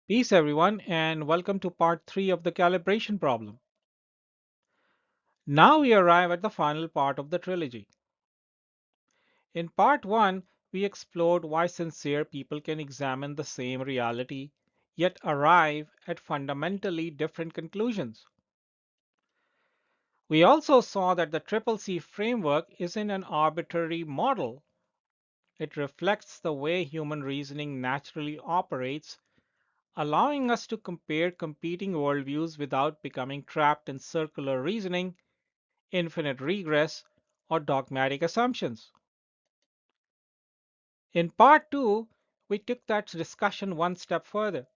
Peace, everyone, and welcome to part 3 of the calibration problem. Now we arrive at the final part of the trilogy. In part 1, we explored why sincere people can examine the same reality yet arrive at fundamentally different conclusions. We also saw that the CCC framework isn't an arbitrary model. It reflects the way human reasoning naturally operates, allowing us to compare competing worldviews without becoming trapped in circular reasoning, infinite regress, or dogmatic assumptions. In part 2, we took that discussion one step further.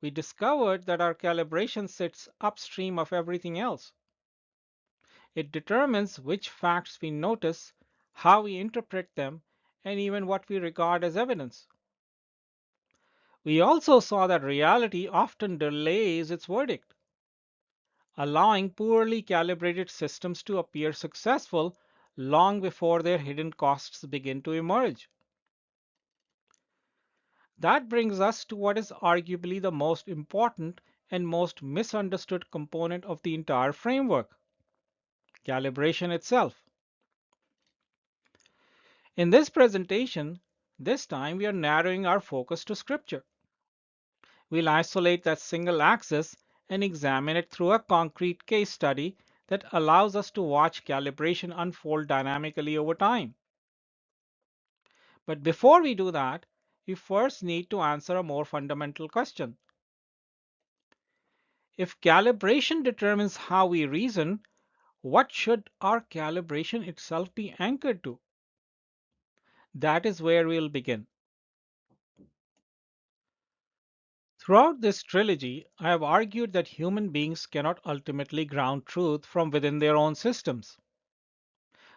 We discovered that our calibration sits upstream of everything else. It determines which facts we notice, how we interpret them, and even what we regard as evidence. We also saw that reality often delays its verdict, allowing poorly calibrated systems to appear successful long before their hidden costs begin to emerge. That brings us to what is arguably the most important and most misunderstood component of the entire framework: calibration itself. In this presentation, this time we are narrowing our focus to Scripture. We'll isolate that single axis and examine it through a concrete case study that allows us to watch calibration unfold dynamically over time. But before we do that, we first need to answer a more fundamental question. If calibration determines how we reason, what should our calibration itself be anchored to? That is where we'll begin. Throughout this trilogy, I have argued that human beings cannot ultimately ground truth from within their own systems.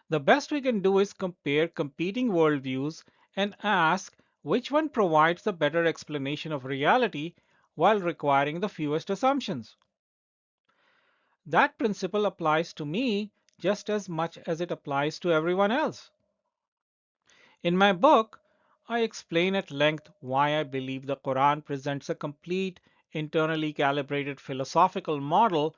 The best we can do is compare competing worldviews and ask which one provides the better explanation of reality while requiring the fewest assumptions. That principle applies to me just as much as it applies to everyone else. In my book, I explain at length why I believe the Quran presents a complete, internally calibrated philosophical model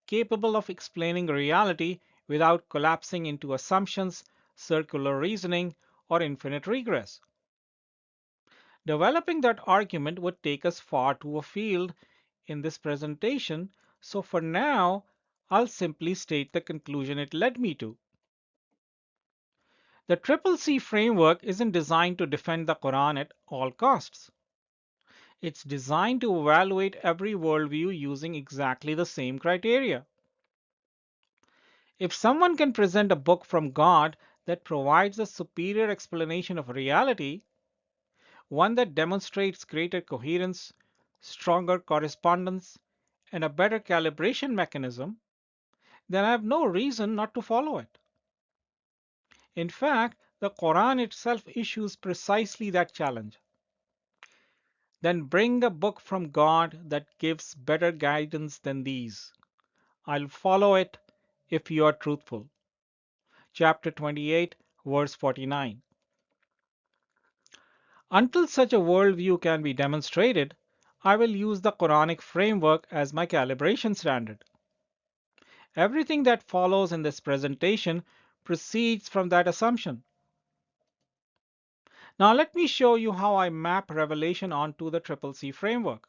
capable of explaining reality without collapsing into assumptions, circular reasoning, or infinite regress. Developing that argument would take us far too afield in this presentation, so for now, I'll simply state the conclusion it led me to. The CCC framework isn't designed to defend the Quran at all costs. It's designed to evaluate every worldview using exactly the same criteria. If someone can present a book from God that provides a superior explanation of reality, one that demonstrates greater coherence, stronger correspondence, and a better calibration mechanism, then I have no reason not to follow it. In fact, the Quran itself issues precisely that challenge. Then bring a book from God that gives better guidance than these. I'll follow it if you are truthful. Chapter 28, verse 49. Until such a worldview can be demonstrated, I will use the Quranic framework as my calibration standard. Everything that follows in this presentation proceeds from that assumption. Now let me show you how I map revelation onto the CCC framework.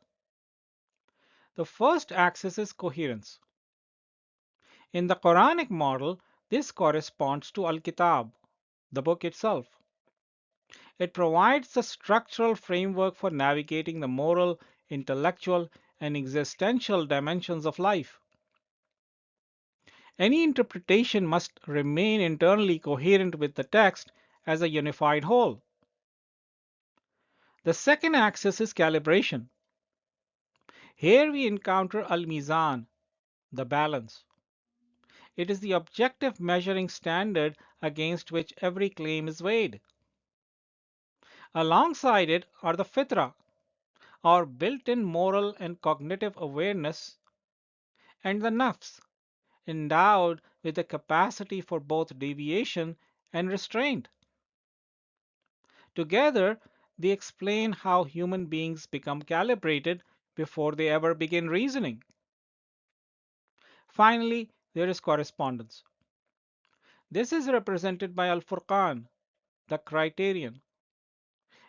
The first axis is coherence. In the Quranic model, this corresponds to Al-Kitab, the book itself. It provides the structural framework for navigating the moral, intellectual, and existential dimensions of life. Any interpretation must remain internally coherent with the text as a unified whole. The second axis is calibration. Here we encounter Al-Mizan, the balance. It is the objective measuring standard against which every claim is weighed. Alongside it are the Fitrah, our built-in moral and cognitive awareness, and the Nafs, endowed with the capacity for both deviation and restraint. Together, They explain how human beings become calibrated before they ever begin reasoning. Finally, there is correspondence. This is represented by Al-Furqan, the criterion.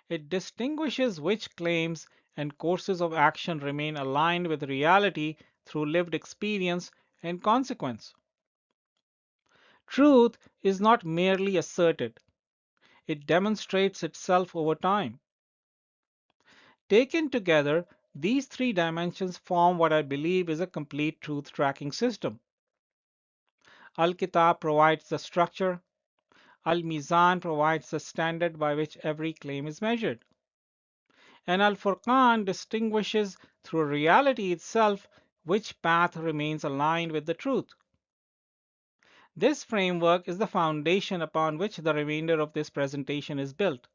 It distinguishes which claims and courses of action remain aligned with reality through lived experience and consequence. Truth is not merely asserted, it demonstrates itself over time. Taken together, these three dimensions form what I believe is a complete truth tracking system. Al-Kitab provides the structure, Al-Mizan provides the standard by which every claim is measured, and Al-Furqan distinguishes through reality itself which path remains aligned with the truth. This framework is the foundation upon which the remainder of this presentation is built.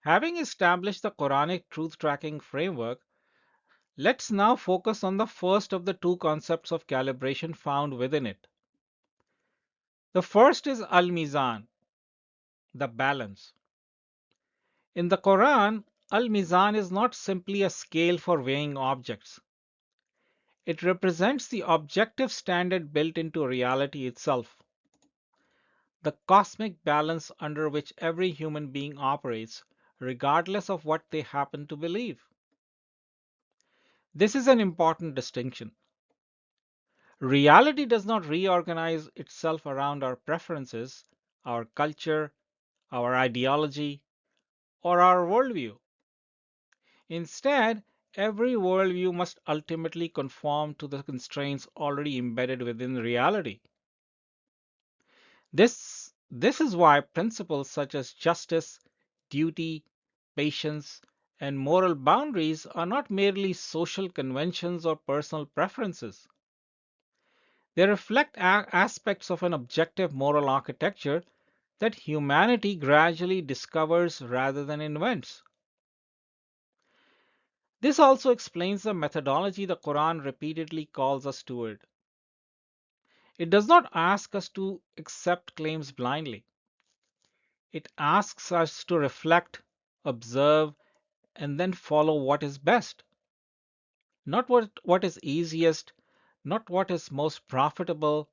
Having established the Quranic truth tracking framework, let's now focus on the first of the two concepts of calibration found within it. The first is Al-Mizan, the balance. In the Quran, Al-Mizan is not simply a scale for weighing objects. It represents the objective standard built into reality itself, the cosmic balance under which every human being operates, regardless of what they happen to believe. This is an important distinction. Reality does not reorganize itself around our preferences, our culture, our ideology, or our worldview. Instead, every worldview must ultimately conform to the constraints already embedded within reality. This is why principles such as justice, duty, patience, and moral boundaries are not merely social conventions or personal preferences. They reflect aspects of an objective moral architecture that humanity gradually discovers rather than invents. This also explains the methodology the Quran repeatedly calls us toward. It does not ask us to accept claims blindly. It asks us to reflect, observe, and then follow what is best. Not what is easiest, not what is most profitable,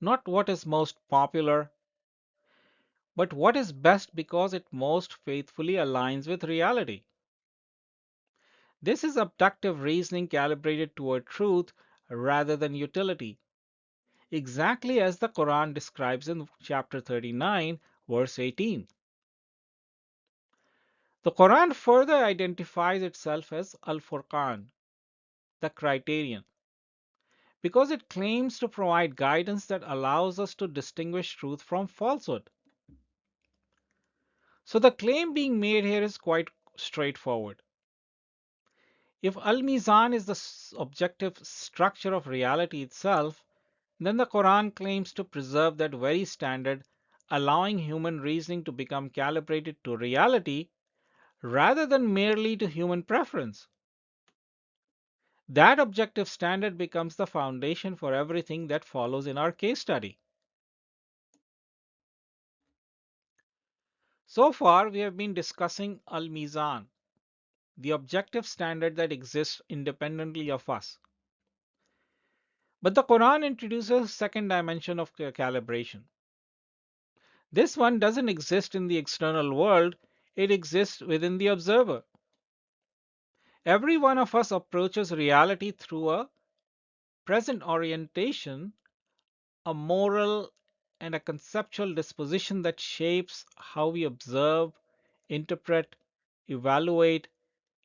not what is most popular, but what is best because it most faithfully aligns with reality. This is abductive reasoning calibrated toward truth rather than utility, exactly as the Quran describes in chapter 39, verse 18. The Quran further identifies itself as Al-Furqan, the criterion, because it claims to provide guidance that allows us to distinguish truth from falsehood. So the claim being made here is quite straightforward. If Al-Mizan is the objective structure of reality itself, then the Quran claims to preserve that very standard, allowing human reasoning to become calibrated to reality rather than merely to human preference. That objective standard becomes the foundation for everything that follows in our case study. So far, we have been discussing Al-Mizan, the objective standard that exists independently of us. But the Quran introduces a second dimension of calibration. This one doesn't exist in the external world, it exists within the observer. Every one of us approaches reality through a present orientation, a moral and a conceptual disposition that shapes how we observe, interpret, evaluate,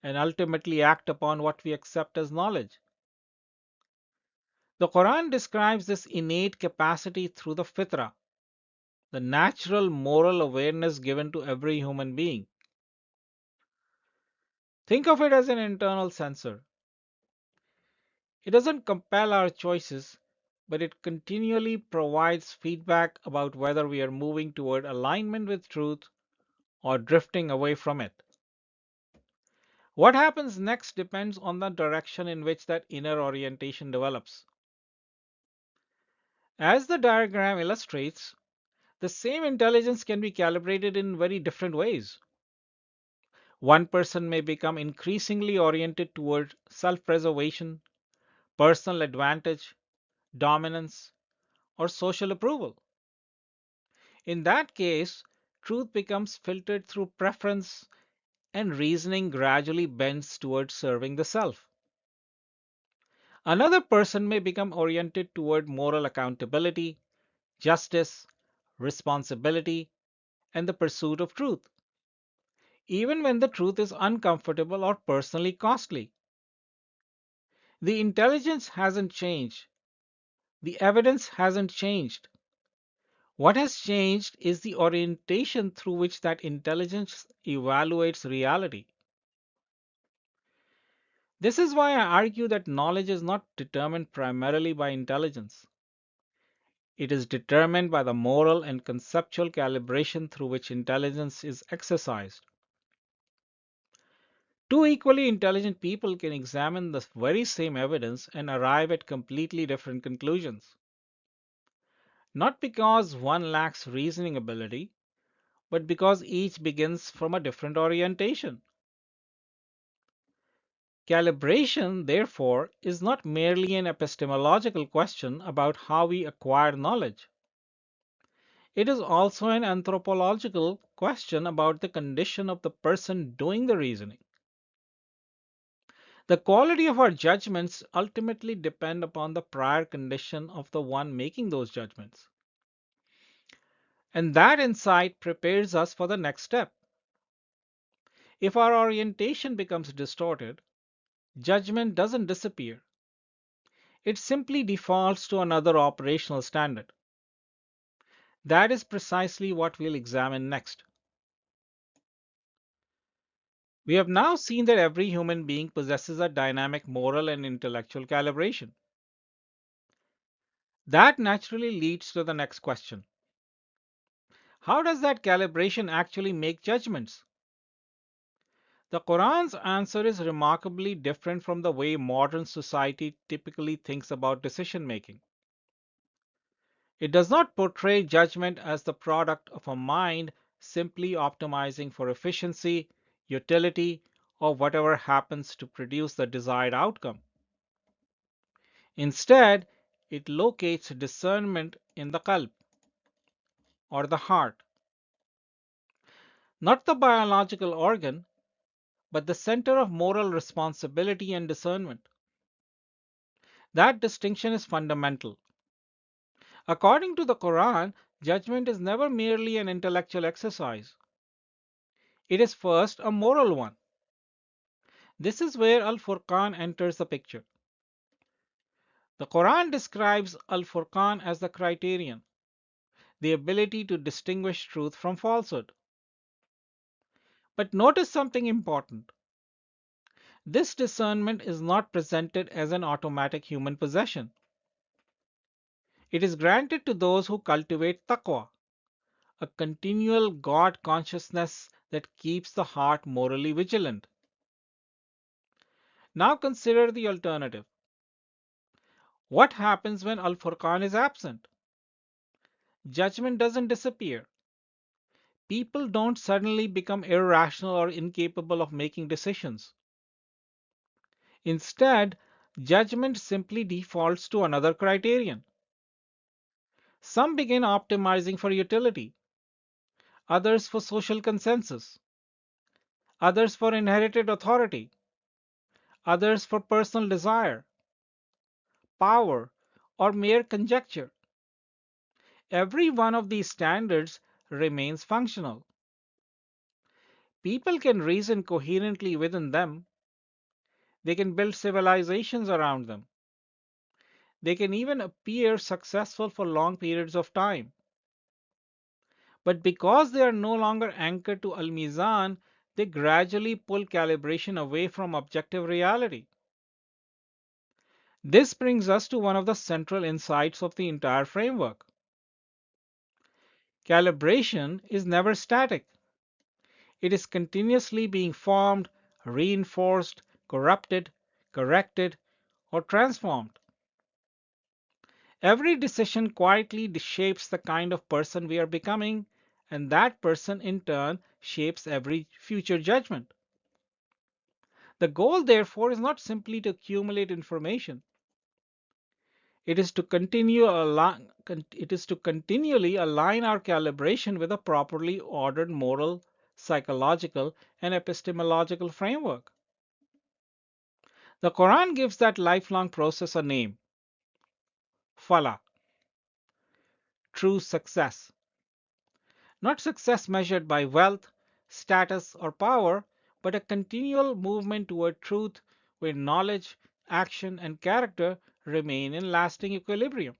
and ultimately act upon what we accept as knowledge. The Quran describes this innate capacity through the Fitrah, the natural moral awareness given to every human being. Think of it as an internal sensor. It doesn't compel our choices, but it continually provides feedback about whether we are moving toward alignment with truth or drifting away from it. What happens next depends on the direction in which that inner orientation develops. As the diagram illustrates, The same intelligence can be calibrated in very different ways. One person may become increasingly oriented toward self preservation, personal advantage, dominance, or social approval. In that case, truth becomes filtered through preference and reasoning gradually bends towards serving the self. Another person may become oriented toward moral accountability, justice, responsibility, and the pursuit of truth, even when the truth is uncomfortable or personally costly. The intelligence hasn't changed, the evidence hasn't changed. What has changed is the orientation through which that intelligence evaluates reality. This is why I argue that knowledge is not determined primarily by intelligence. It is determined by the moral and conceptual calibration through which intelligence is exercised. Two equally intelligent people can examine the very same evidence and arrive at completely different conclusions. Not because one lacks reasoning ability, but because each begins from a different orientation. Calibration, therefore, is not merely an epistemological question about how we acquire knowledge. It is also an anthropological question about the condition of the person doing the reasoning. The quality of our judgments ultimately depend upon the prior condition of the one making those judgments. And that insight prepares us for the next step. If our orientation becomes distorted, judgment doesn't disappear. It simply defaults to another operational standard. That is precisely what we'll examine next. We have now seen that every human being possesses a dynamic moral and intellectual calibration. That naturally leads to the next question. How does that calibration actually make judgments? The Quran's answer is remarkably different from the way modern society typically thinks about decision making. It does not portray judgment as the product of a mind simply optimizing for efficiency, utility, or whatever happens to produce the desired outcome. Instead, it locates discernment in the Qalb, or the heart, not the biological organ, but the center of moral responsibility and discernment. That distinction is fundamental. According to the Quran, judgment is never merely an intellectual exercise. It is first a moral one. This is where Al-Furqan enters the picture. The Quran describes Al-Furqan as the criterion, the ability to distinguish truth from falsehood. But notice something important. This discernment is not presented as an automatic human possession. It is granted to those who cultivate taqwa, a continual God consciousness that keeps the heart morally vigilant. Now consider the alternative. What happens when Al Furqan is absent? Judgment doesn't disappear. People don't suddenly become irrational or incapable of making decisions. Instead, judgment simply defaults to another criterion. Some begin optimizing for utility, others for social consensus, others for inherited authority, others for personal desire, power, or mere conjecture. Every one of these standards remains functional. People can reason coherently within them. They can build civilizations around them. They can even appear successful for long periods of time. But because they are no longer anchored to Al-Mizan, they gradually pull calibration away from objective reality. This brings us to one of the central insights of the entire framework. Calibration is never static. It is continuously being formed, reinforced, corrupted, corrected, or transformed. Every decision quietly shapes the kind of person we are becoming, and that person in turn shapes every future judgment. The goal, therefore, is not simply to accumulate information. It is to continually align our calibration with a properly ordered moral, psychological, and epistemological framework. The Quran gives that lifelong process a name: Fala, true success. Not success measured by wealth, status, or power, but a continual movement toward truth where knowledge, action, and character remain in lasting equilibrium.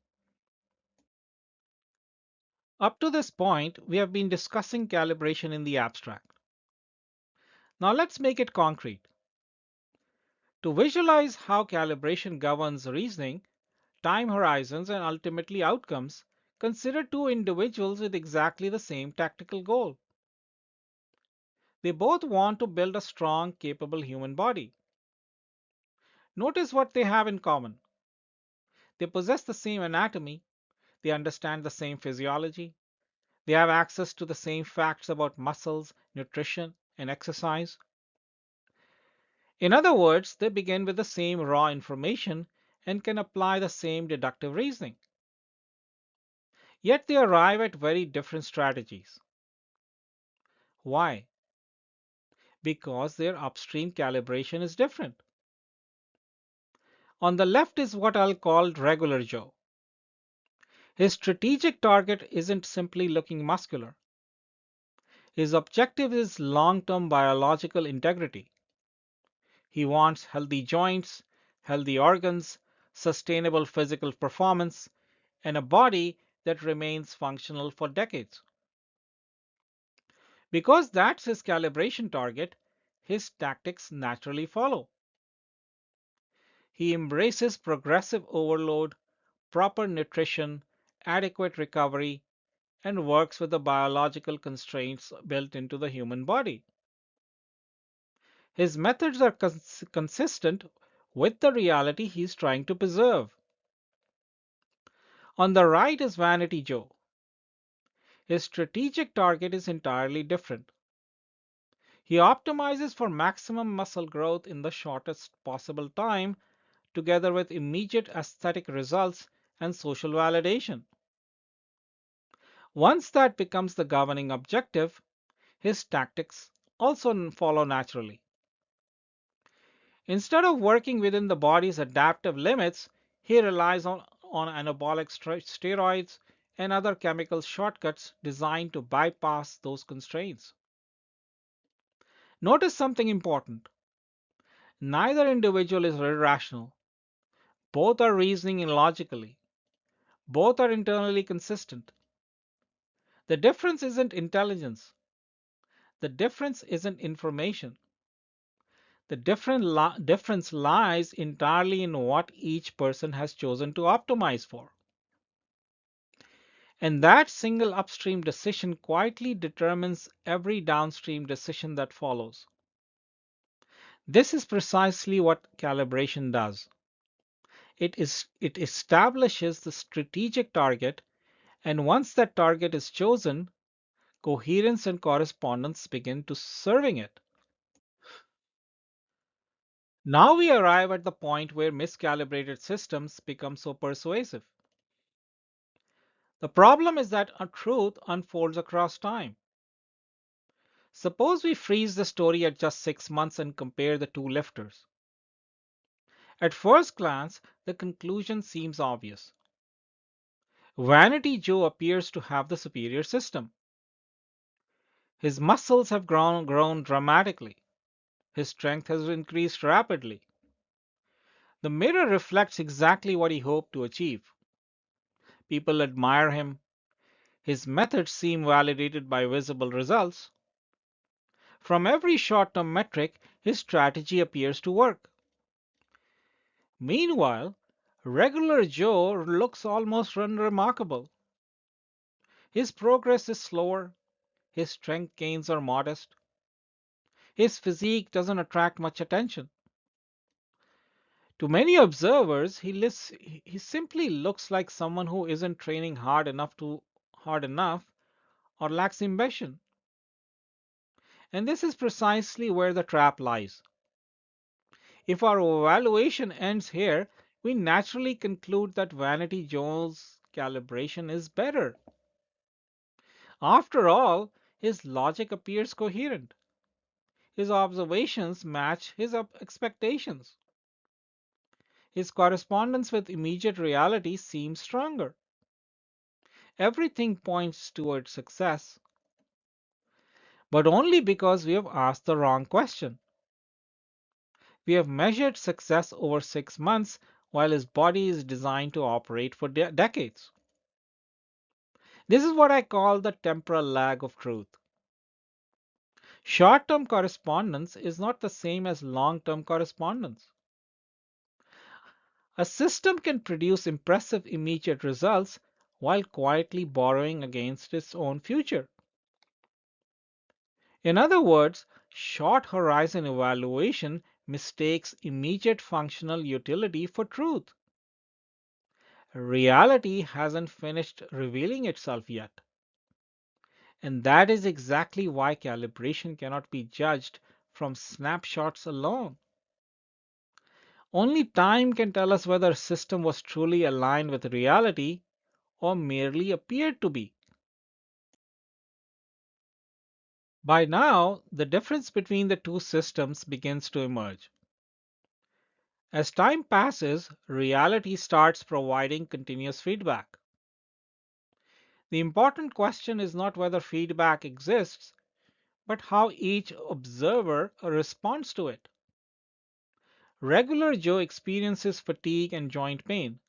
Up to this point, we have been discussing calibration in the abstract. Now let's make it concrete. To visualize how calibration governs reasoning, time horizons, and ultimately outcomes, consider two individuals with exactly the same tactical goal. They both want to build a strong, capable human body. Notice what they have in common. They possess the same anatomy, they understand the same physiology, they have access to the same facts about muscles, nutrition, and exercise. In other words, they begin with the same raw information and can apply the same deductive reasoning. Yet they arrive at very different strategies. Why? Because their upstream calibration is different. On the left is what I'll call regular Joe. His strategic target isn't simply looking muscular. His objective is long term biological integrity. He wants healthy joints, healthy organs, sustainable physical performance, and a body that remains functional for decades. Because that's his calibration target, his tactics naturally follow. He embraces progressive overload, proper nutrition, adequate recovery, and works with the biological constraints built into the human body. His methods are consistent with the reality he is trying to preserve. On the right is Vanity Joe. His strategic target is entirely different. He optimizes for maximum muscle growth in the shortest possible time, together with immediate aesthetic results and social validation. Once that becomes the governing objective, his tactics also follow naturally. Instead of working within the body's adaptive limits, he relies on anabolic steroids and other chemical shortcuts designed to bypass those constraints. Notice something important. Neither individual is irrational. Both are reasoning logically. Both are internally consistent. The difference isn't intelligence. The difference isn't information. The difference lies entirely in what each person has chosen to optimize for. And that single upstream decision quietly determines every downstream decision that follows. This is precisely what calibration does. It establishes the strategic target, and once that target is chosen, coherence and correspondence begin to serving it. Now we arrive at the point where miscalibrated systems become so persuasive. The problem is that a truth unfolds across time. Suppose we freeze the story at just 6 months and compare the two lifters. At first glance, the conclusion seems obvious. Vanity Joe appears to have the superior system. His muscles have grown dramatically. His strength has increased rapidly. The mirror reflects exactly what he hoped to achieve. People admire him. His methods seem validated by visible results. From every short term metric, his strategy appears to work. Meanwhile, regular Joe looks almost unremarkable. His progress is slower, his strength gains are modest, his physique doesn't attract much attention. To many observers, he simply looks like someone who isn't training hard enough or lacks ambition. And this is precisely where the trap lies. If our evaluation ends here, we naturally conclude that Vanity Joel's calibration is better. After all, his logic appears coherent. His observations match his expectations. His correspondence with immediate reality seems stronger. Everything points toward success, but only because we have asked the wrong question. We have measured success over 6 months while his body is designed to operate for decades. This is what I call the temporal lag of truth. Short term correspondence is not the same as long term correspondence. A system can produce impressive immediate results while quietly borrowing against its own future. In other words, short horizon evaluation mistakes immediate functional utility for truth. Reality hasn't finished revealing itself yet. And that is exactly why calibration cannot be judged from snapshots alone. Only time can tell us whether a system was truly aligned with reality or merely appeared to be. By now, the difference between the two systems begins to emerge. As time passes, reality starts providing continuous feedback. The important question is not whether feedback exists, but how each observer responds to it. Regular Joe experiences fatigue and joint pain.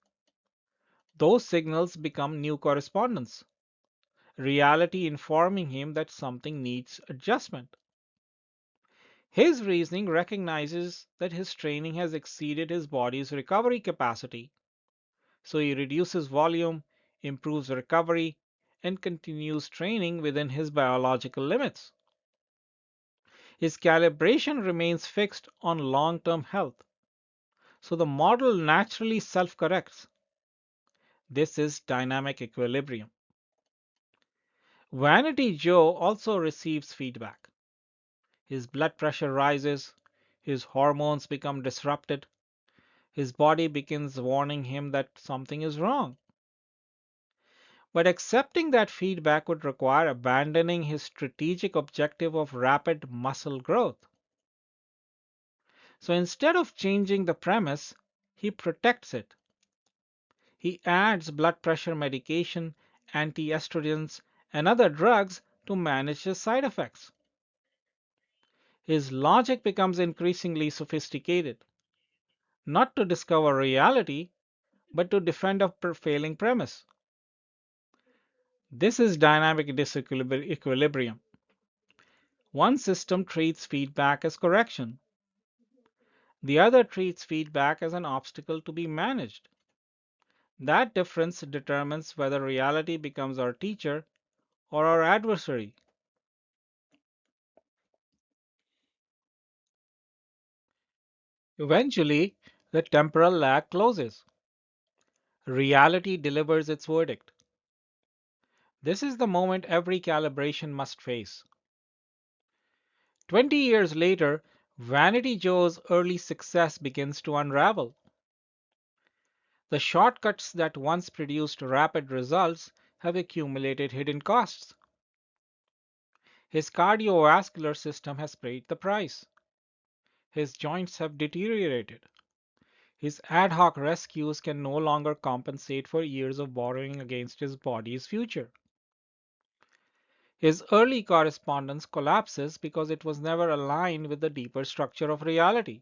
Those signals become new correspondence, reality informing him that something needs adjustment. His reasoning recognizes that his training has exceeded his body's recovery capacity, so he reduces volume, improves recovery, and continues training within his biological limits. His calibration remains fixed on long term health, so the model naturally self corrects. This is dynamic equilibrium. Vanity Joe also receives feedback. His blood pressure rises, his hormones become disrupted, his body begins warning him that something is wrong. But accepting that feedback would require abandoning his strategic objective of rapid muscle growth. So instead of changing the premise, he protects it. He adds blood pressure medication, antiestrogens, and other drugs to manage the side effects. His logic becomes increasingly sophisticated, not to discover reality, but to defend a failing premise. This is dynamic disequilibrium. One system treats feedback as correction, the other treats feedback as an obstacle to be managed. That difference determines whether reality becomes our teacher or our adversary. Eventually, the temporal lag closes. Reality delivers its verdict. This is the moment every calibration must face. 20 years later, Vanity Joe's early success begins to unravel. The shortcuts that once produced rapid results have accumulated hidden costs. His cardiovascular system has paid the price. His joints have deteriorated. His ad hoc rescues can no longer compensate for years of borrowing against his body's future. His early correspondence collapses because it was never aligned with the deeper structure of reality.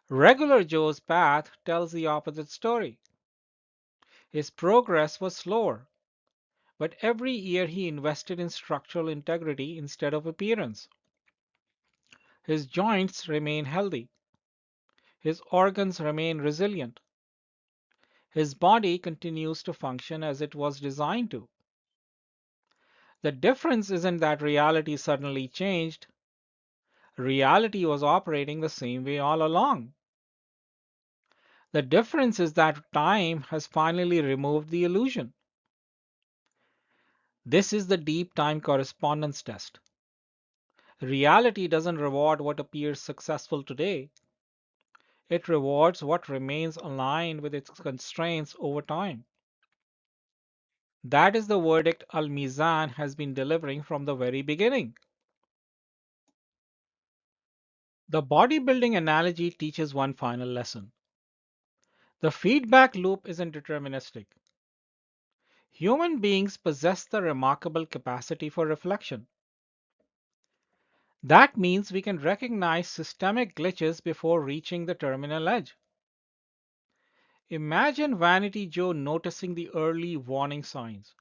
Regular Joe's path tells the opposite story. His progress was slower, but every year he invested in structural integrity instead of appearance. His joints remain healthy. His organs remain resilient. His body continues to function as it was designed to. The difference isn't that reality suddenly changed. Reality was operating the same way all along. The difference is that time has finally removed the illusion. This is the deep time correspondence test. Reality doesn't reward what appears successful today, it rewards what remains aligned with its constraints over time. That is the verdict Al-Mizan has been delivering from the very beginning. The bodybuilding analogy teaches one final lesson. The feedback loop isn't deterministic. Human beings possess the remarkable capacity for reflection. That means we can recognize systemic glitches before reaching the terminal edge. Imagine Vanity Joe noticing the early warning signs: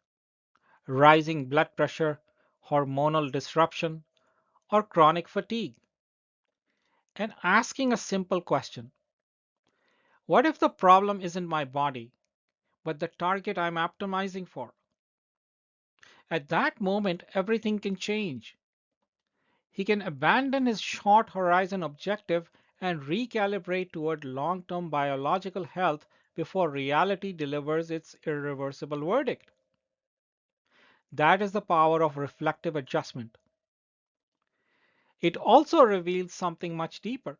rising blood pressure, hormonal disruption, or chronic fatigue, and asking a simple question: what if the problem isn't my body, but the target I'm optimizing for? At that moment, everything can change. He can abandon his short horizon objective and recalibrate toward long term biological health before reality delivers its irreversible verdict. That is the power of reflective adjustment. It also reveals something much deeper.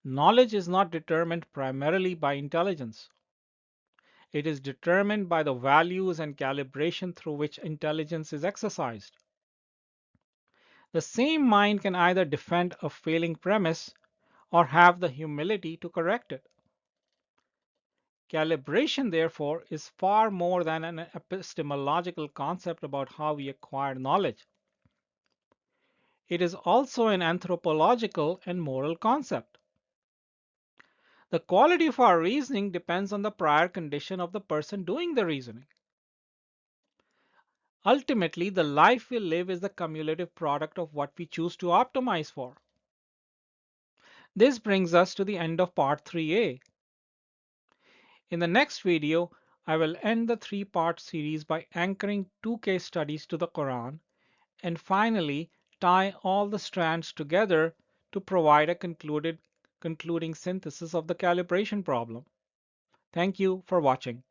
Knowledge is not determined primarily by intelligence. It is determined by the values and calibration through which intelligence is exercised. The same mind can either defend a failing premise or have the humility to correct it. Calibration, therefore, is far more than an epistemological concept about how we acquire knowledge. It is also an anthropological and moral concept. The quality of our reasoning depends on the prior condition of the person doing the reasoning. Ultimately, the life we live is the cumulative product of what we choose to optimize for. This brings us to the end of part 3a. In the next video, I will end the three-part series by anchoring two case studies to the Quran and finally tie all the strands together to provide a concluding synthesis of the calibration problem. Thank you for watching.